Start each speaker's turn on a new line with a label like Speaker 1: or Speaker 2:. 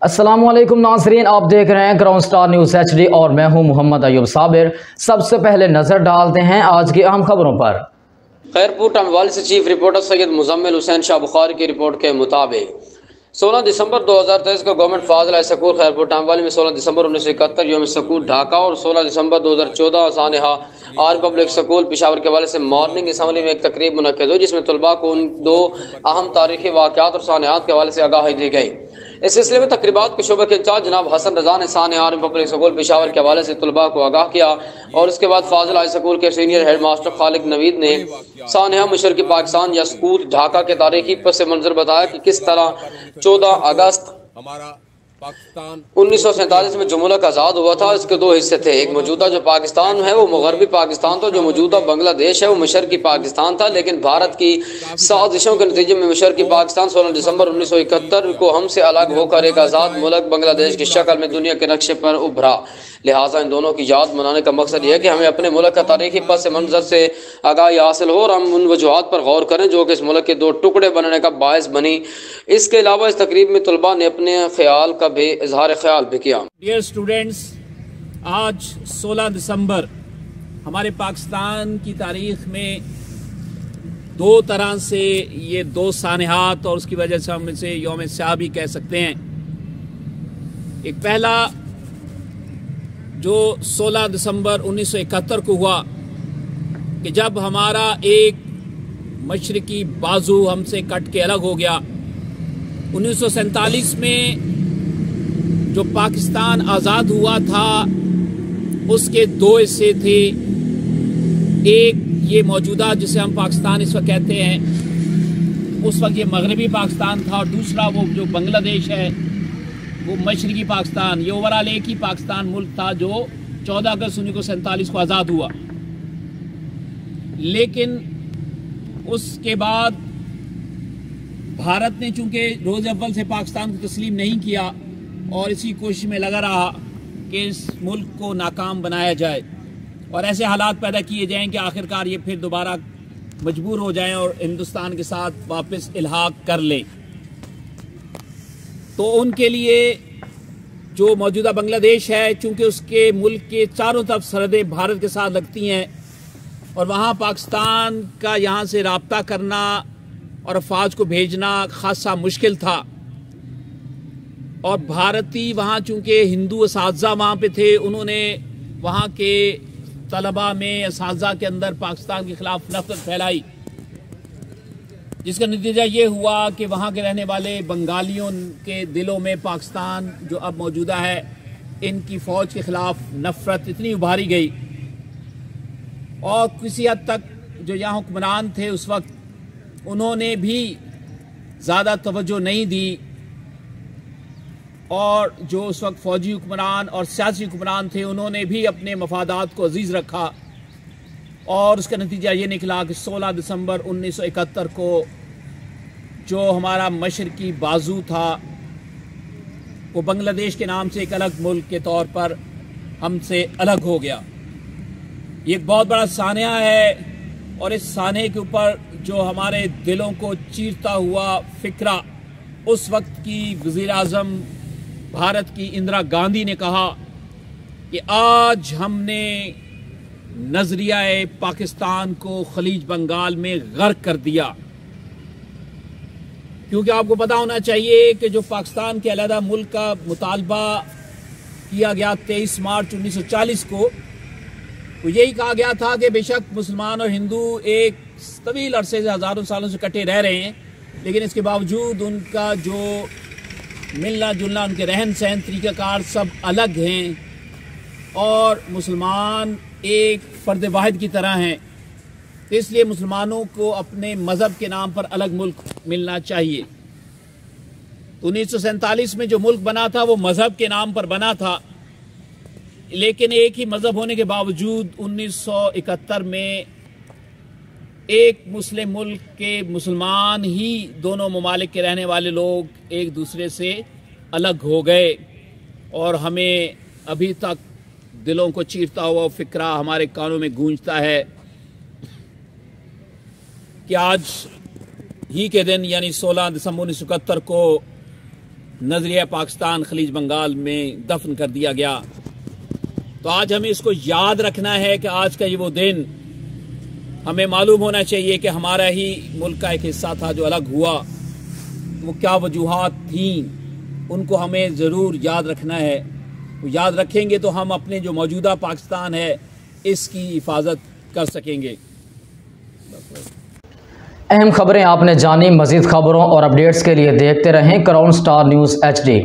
Speaker 1: अस्सलामुअलैकुम नाज़रीन, आप देख रहे हैं क्राउन स्टार न्यूज़ HD और मैं हूं मोहम्मद अयूब साबिर। सबसे पहले नजर डालते हैं आज की अहम खबरों पर।
Speaker 2: खैरपुर टामवाली से चीफ रिपोर्टर सैयद मुजम्मिल हुसैन शाह बुखारी की रिपोर्ट के मुताबिक 16 दिसंबर 2023 को गवर्नमेंट फाजिल हाई स्कूल खैरपुर टामवाली में 16 दिसंबर 1971 योम स्कूल ढाका और 16 दिसंबर 2014 सानहा आर पब्लिक स्कूल पिशावर के हवाले से मॉर्निंग असम्बली में एक तकरीब मुनक्किद हुई, जिसमें तलबा को उन दो अहम तारीखी वाक़यात और सानहात के हवाले से आगाही दी गई। इस सिलसिले में तकरीबात के शोबे के इंचार्ज जनाब हसन रजा ने सानहा आर पब्लिक स्कूल पिशावर के हवाले से तलबा को आगाह किया और उसके बाद फाजिल हाई स्कूल के सीनियर हेड मास्टर खालिक नवीद ने सानहा मशरकी पाकिस्तान या स्कूल ढाका के तारीखी पस मंजर बताया कि किस तरह 14 अगस्त
Speaker 3: हमारा पाकिस्तान
Speaker 2: 1947 में जो मुल्क आज़ाद हुआ था, इसके दो हिस्से थे। एक मौजूदा जो पाकिस्तान है वो मगरबी पाकिस्तान था, जो मौजूदा बांग्लादेश है वो मशरकी पाकिस्तान था। लेकिन भारत की साजिशों के नतीजे में मशरकी पाकिस्तान 16 दिसंबर 1971 को हमसे अलग होकर एक आज़ाद मुल्क बांग्लादेश की शक्ल में दुनिया के नक्शे पर उभरा। लिहाजा इन दोनों की याद मनाने का मकसद यह है कि हमें अपने मुल्क का तारीखी पस मंजर से आगाही हासिल हो और हम उन वजूहात पर गौर करें जो कि इस मुल्क के दो टुकड़े बनने का बायस बनी। इसके अलावा इस तकरीब में तलबा ने अपने ख्याल का भी इजहार ख्याल भी किया।
Speaker 4: डियर स्टूडेंट्स, आज 16 दिसंबर हमारे पाकिस्तान की तारीख में दो तरह से ये दो सानहात और उसकी वजह से हम इसे यौम स्याह भी कह सकते हैं। एक पहला जो 16 दिसंबर 1971 को हुआ कि जब हमारा एक मशरकी बाजू हमसे कट के अलग हो गया। 1947 में जो पाकिस्तान आज़ाद हुआ था उसके दो हिस्से थे। एक ये मौजूदा जिसे हम पाकिस्तान इस वक्त कहते हैं, उस वक्त ये मगरबी पाकिस्तान था, और दूसरा वो जो बांग्लादेश है वो मशरकी पाकिस्तान। ये ओवरऑल एक ही पाकिस्तान मुल्क था जो 14 अगस्त 1947 को आज़ाद हुआ। लेकिन उसके बाद भारत ने चूंकि रोज़ अव्वल से पाकिस्तान को तस्लीम नहीं किया और इसी कोशिश में लगा रहा कि इस मुल्क को नाकाम बनाया जाए और ऐसे हालात पैदा किए जाएं कि आखिरकार ये फिर दोबारा मजबूर हो जाएं और हिंदुस्तान के साथ वापस इल्हाक कर लें। तो उनके लिए जो मौजूदा बांग्लादेश है, चूंकि उसके मुल्क के चारों तरफ सरहदें भारत के साथ लगती हैं और वहाँ पाकिस्तान का यहाँ से राब्ता करना और अफवाज को भेजना खासा मुश्किल था। और भारतीय वहाँ चूंकि हिंदू असातिज़ा वहाँ पे थे, उन्होंने वहाँ के तलबा में असातिज़ा के अंदर पाकिस्तान के ख़िलाफ़ नफ़रत फैलाई, जिसका नतीजा ये हुआ कि वहाँ के रहने वाले बंगालियों के दिलों में पाकिस्तान जो अब मौजूदा है, इनकी फ़ौज के ख़िलाफ़ नफ़रत इतनी उभारी गई और किसी हद तक जो यहाँ हुक्मरान थे उस वक्त उन्होंने भी ज़्यादा तवज्जो नहीं दी और जो उस वक्त फ़ौजी हुक्मरान और सियासी हुक्मरान थे उन्होंने भी अपने मफादात को अजीज़ रखा और उसका नतीजा ये निकला कि 16 दिसंबर 1971 को जो हमारा मशरकी बाजू था वो बांग्लादेश के नाम से एक अलग मुल्क के तौर पर हमसे अलग हो गया। ये एक बहुत बड़ा सानहा है और इस सानहे के ऊपर जो हमारे दिलों को चीरता हुआ फिक्रा उस वक्त की वज़ीर आज़म भारत की इंदिरा गांधी ने कहा कि आज हमने नजरिया पाकिस्तान को खलीज बंगाल में गर्क कर दिया। क्योंकि आपको पता होना चाहिए कि जो पाकिस्तान के अलहदा मुल्क का मुतालबा किया गया 23 मार्च 1940 को, तो यही कहा गया था कि बेशक मुसलमान और हिंदू एक तवील अरसे से हज़ारों सालों से कटे रह रहे हैं, लेकिन इसके बावजूद उनका जो मिलना जुलना, उनके रहन सहन तरीक़ाकार सब अलग हैं और मुसलमान एक फ़र्द वाहिद की तरह हैं। तो इसलिए मुसलमानों को अपने मज़हब के नाम पर अलग मुल्क मिलना चाहिए। तो 1947 में जो मुल्क बना था वो मज़हब के नाम पर बना था, लेकिन एक ही मज़हब होने के बावजूद 1971 में एक मुस्लिम मुल्क के मुसलमान ही दोनों ममालिक के रहने वाले लोग एक दूसरे से अलग हो गए और हमें अभी तक दिलों को चीरता हुआ फिक्रा हमारे कानों में गूंजता है कि आज ही के दिन यानी 16 दिसंबर 1971 को नजरिया पाकिस्तान खलीज बंगाल में दफन कर दिया गया। तो आज हमें इसको याद रखना है कि आज का ये वो दिन, हमें मालूम होना चाहिए कि हमारा ही मुल्क का एक हिस्सा था जो अलग हुआ, वो क्या वजूहात थी, उनको हमें ज़रूर याद रखना है। वो याद रखेंगे तो हम अपने जो मौजूदा पाकिस्तान है इसकी हिफाजत कर सकेंगे।
Speaker 1: अहम खबरें आपने जानी। मज़ीद खबरों और अपडेट्स के लिए देखते रहें क्राउन स्टार न्यूज़ HD।